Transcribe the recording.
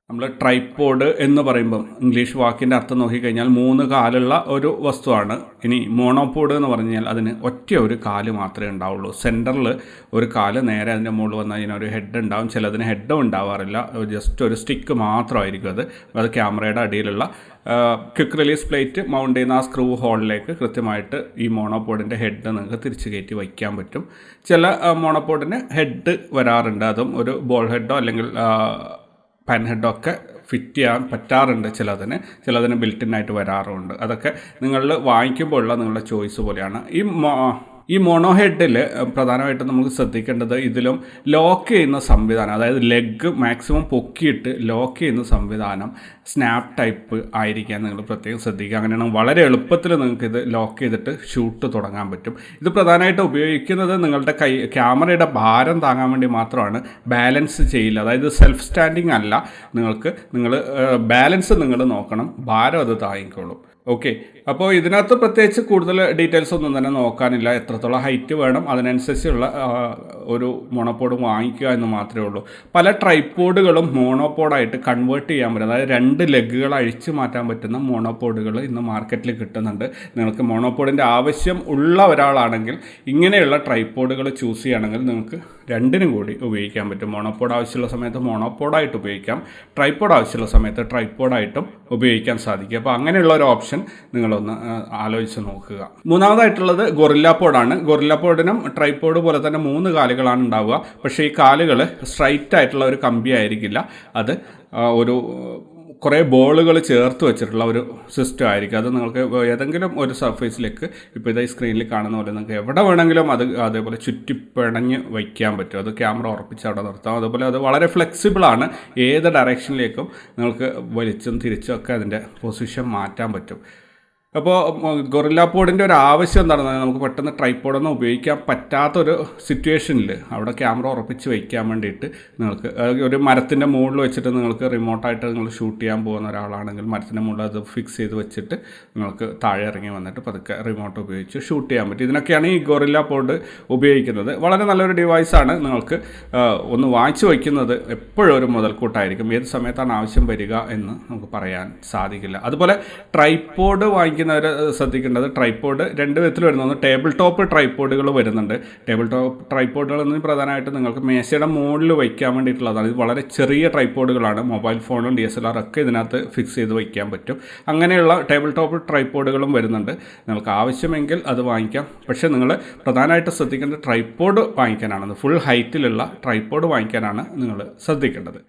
നമ്മൾ ട്രൈപ്പോഡ് എന്ന് പറയുമ്പം ഇംഗ്ലീഷ് വാക്കിൻ്റെ അർത്ഥം നോക്കിക്കഴിഞ്ഞാൽ 3 കാലുള്ള ഒരു വസ്തുവാണ്. ഇനി മോണോപോഡ് എന്ന് പറഞ്ഞാൽ അതിന് ഒറ്റ ഒരു കാല് മാത്രമേ ഉണ്ടാവുള്ളൂ. സെൻറ്ററിൽ ഒരു കാല്, നേരെ അതിൻ്റെ മുകളിൽ വന്നാൽ അതിനൊരു ഹെഡ് ഉണ്ടാവും. ചിലതിന് ഹെഡും ഉണ്ടാവാറില്ല, ജസ്റ്റ് ഒരു സ്റ്റിക്ക് മാത്രമായിരിക്കും. അത് ക്യാമറയുടെ അടിയിലുള്ള ക്വിക്ക് റിലീസ് പ്ലേറ്റ് മൗണ്ട് ചെയ്യുന്ന ആ സ്ക്രൂ ഹോളിലേക്ക് കൃത്യമായിട്ട് ഈ മോണോപോഡിൻ്റെ ഹെഡ് നിങ്ങൾക്ക് തിരിച്ച് കയറ്റി വയ്ക്കാൻ പറ്റും. ചില മോണോപോഡിന് ഹെഡ് വരാറുണ്ട്, അതും ഒരു ബോൾ ഹെഡോ അല്ലെങ്കിൽ പെൻ ഹെഡൊക്കെ ഫിറ്റ് ചെയ്യാൻ പറ്റാറുണ്ട്. ചിലതിന് ബിൽറ്റിനായിട്ട് വരാറുമുണ്ട്. അതൊക്കെ നിങ്ങൾ വാങ്ങിക്കുമ്പോഴുള്ള നിങ്ങളുടെ ചോയ്സ് പോലെയാണ്. ഈ മോണോ ഹെഡിൽ പ്രധാനമായിട്ടും നമുക്ക് ശ്രദ്ധിക്കേണ്ടത് ഇതിലും ലോക്ക് ചെയ്യുന്ന സംവിധാനം, അതായത് ലെഗ് മാക്സിമം പൊക്കിയിട്ട് ലോക്ക് ചെയ്യുന്ന സംവിധാനം സ്നാപ്പ് ടൈപ്പ് ആയിരിക്കാൻ നിങ്ങൾ പ്രത്യേകം ശ്രദ്ധിക്കുക. അങ്ങനെയാണെങ്കിൽ വളരെ എളുപ്പത്തിൽ നിങ്ങൾക്ക് ഇത് ലോക്ക് ചെയ്തിട്ട് ഷൂട്ട് തുടങ്ങാൻ പറ്റും. ഇത് പ്രധാനമായിട്ട് ഉപയോഗിക്കുന്നത് നിങ്ങളുടെ ക്യാമറയുടെ ഭാരം താങ്ങാൻ വേണ്ടി മാത്രമാണ്. ബാലൻസ് ചെയ്യില്ല, അതായത് സെൽഫ് സ്റ്റാൻഡിങ് അല്ല. നിങ്ങൾ ബാലൻസ് നിങ്ങൾ നോക്കണം, ഭാരം അത് താങ്ങിക്കോളും. ഓക്കെ, അപ്പോൾ ഇതിനകത്ത് പ്രത്യേകിച്ച് കൂടുതൽ ഡീറ്റെയിൽസ് ഒന്നും തന്നെ നോക്കാനില്ല. എത്രത്തോളം ഹൈറ്റ് വേണം അതിനനുസരിച്ചുള്ള ഒരു മോണോപോഡ് വാങ്ങിക്കുക എന്ന് മാത്രമേ ഉള്ളൂ. പല ട്രൈപ്പോഡുകളും മോണോപോഡായിട്ട് കൺവേർട്ട് ചെയ്യാൻ പറ്റും, അതായത് 2 ലെഗുകൾ അഴിച്ചു മാറ്റാൻ പറ്റുന്ന മോണോപോഡുകൾ ഇന്ന് മാർക്കറ്റിൽ കിട്ടുന്നുണ്ട്. നിങ്ങൾക്ക് മോണോപോഡിൻ്റെ ആവശ്യം ഉള്ള ഒരാളാണെങ്കിൽ ഇങ്ങനെയുള്ള ട്രൈപ്പോഡുകൾ ചൂസ് ചെയ്യുകയാണെങ്കിൽ നിങ്ങൾക്ക് രണ്ടിനും കൂടി ഉപയോഗിക്കാൻ പറ്റും. മോണോപോഡ് ആവശ്യമുള്ള സമയത്ത് മോണോപോഡായിട്ട് ഉപയോഗിക്കാം, ട്രൈപ്പോഡ് ആവശ്യമുള്ള സമയത്ത് ട്രൈപ്പോഡായിട്ടും ഉപയോഗിക്കാൻ സാധിക്കും. അപ്പോൾ അങ്ങനെയുള്ള ഒരു ഓപ്ഷൻ നിങ്ങളൊന്ന് ആലോചിച്ച് നോക്കുക. മൂന്നാമതായിട്ടുള്ളത് ഗൊറില്ലാപോഡാണ്. ഗൊറില്ലാപോഡിനും ട്രൈപ്പോഡ് പോലെ തന്നെ 3 കാലുകളാണ് ഉണ്ടാവുക. പക്ഷേ ഈ കാലുകൾ സ്ട്രൈറ്റ് ആയിട്ടുള്ള ഒരു കമ്പി ആയിരിക്കില്ല, അത് ഒരു കുറേ ബോളുകൾ ചേർത്ത് വെച്ചിട്ടുള്ള ഒരു സിസ്റ്റം ആയിരിക്കും. അത് നിങ്ങൾക്ക് ഏതെങ്കിലും ഒരു സർഫേസിലേക്ക്, ഇപ്പോൾ ഇതേ സ്ക്രീനിൽ കാണുന്ന പോലെ നിങ്ങൾക്ക് എവിടെ വേണമെങ്കിലും അതേപോലെ ചുറ്റിപ്പിണഞ്ഞ് വയ്ക്കാൻ പറ്റും. അത് ക്യാമറ ഉറപ്പിച്ച് അവിടെ നിർത്താം. അതുപോലെ അത് വളരെ ഫ്ലെക്സിബിളാണ്, ഏത് ഡയറക്ഷനിലേക്കും നിങ്ങൾക്ക് വലിച്ചും തിരിച്ചും ഒക്കെ അതിൻ്റെ പൊസിഷൻ മാറ്റാൻ പറ്റും. അപ്പോൾ ഗൊറില്ലാപോഡിൻ്റെ ഒരു ആവശ്യം എന്താണെന്ന് പറഞ്ഞാൽ നമുക്ക് പെട്ടെന്ന് ട്രൈപ്പോഡൊന്നും ഉപയോഗിക്കാൻ പറ്റാത്തൊരു സിറ്റുവേഷനിൽ അവിടെ ക്യാമറ ഉറപ്പിച്ച് വയ്ക്കാൻ വേണ്ടിയിട്ട് നിങ്ങൾക്ക് ഒരു മരത്തിൻ്റെ മുകളിൽ വെച്ചിട്ട് നിങ്ങൾക്ക് റിമോട്ടായിട്ട് നിങ്ങൾ ഷൂട്ട് ചെയ്യാൻ പോകുന്ന ഒരാളാണെങ്കിൽ മരത്തിൻ്റെ മുകളിൽ അത് ഫിക്സ് ചെയ്ത് വെച്ചിട്ട് നിങ്ങൾക്ക് താഴെ ഇറങ്ങി വന്നിട്ട് പതുക്കെ റിമോട്ട് ഉപയോഗിച്ച് ഷൂട്ട് ചെയ്യാൻ പറ്റും. ഇതിനൊക്കെയാണ് ഈ ഗൊറില്ലാപോഡ് ഉപയോഗിക്കുന്നത്. വളരെ നല്ലൊരു ഡിവൈസാണ്. നിങ്ങൾക്ക് ഒന്ന് വാങ്ങിച്ചു വയ്ക്കുന്നത് എപ്പോഴും ഒരു മുതൽക്കൂട്ടായിരിക്കും. ഏത് സമയത്താണ് ആവശ്യം വരിക എന്ന് നമുക്ക് പറയാൻ സാധിക്കില്ല. അതുപോലെ ട്രൈപ്പോഡ് വാങ്ങിക്കുന്നവർ ശ്രദ്ധിക്കേണ്ടത്, ട്രൈപ്പോഡ് 2 വിധത്തിൽ വരുന്നു. ഒന്ന് ടേബിൾ ടോപ്പ് ട്രൈപ്പോഡുകൾ വരുന്നുണ്ട്. ടേബിൾ ടോപ്പ് ട്രൈപ്പോഡുകൾ എന്ന് പ്രധാനമായിട്ട് നിങ്ങൾക്ക് മേശയുടെ മുകളിൽ വയ്ക്കാൻ വേണ്ടിയിട്ടുള്ളതാണ്. ഇത് വളരെ ചെറിയ ട്രൈപ്പോഡുകളാണ്. മൊബൈൽ ഫോണും DSLR ഒക്കെ ഇതിനകത്ത് ഫിക്സ് ചെയ്ത് വയ്ക്കാൻ പറ്റും. അങ്ങനെയുള്ള ടേബിൾ ടോപ്പ് ട്രൈപ്പോഡുകളും വരുന്നുണ്ട്. നിങ്ങൾക്ക് ആവശ്യമെങ്കിൽ അത് വാങ്ങിക്കാം. പക്ഷേ നിങ്ങൾ പ്രധാനമായിട്ട് ശ്രദ്ധിക്കേണ്ടത് ട്രൈപ്പോഡ് വാങ്ങിക്കാനാണ്. ഫുൾ ഹൈറ്റിലുള്ള ട്രൈപ്പോഡ് വാങ്ങിക്കാനാണ് നിങ്ങൾ ശ്രദ്ധിക്കേണ്ടത്.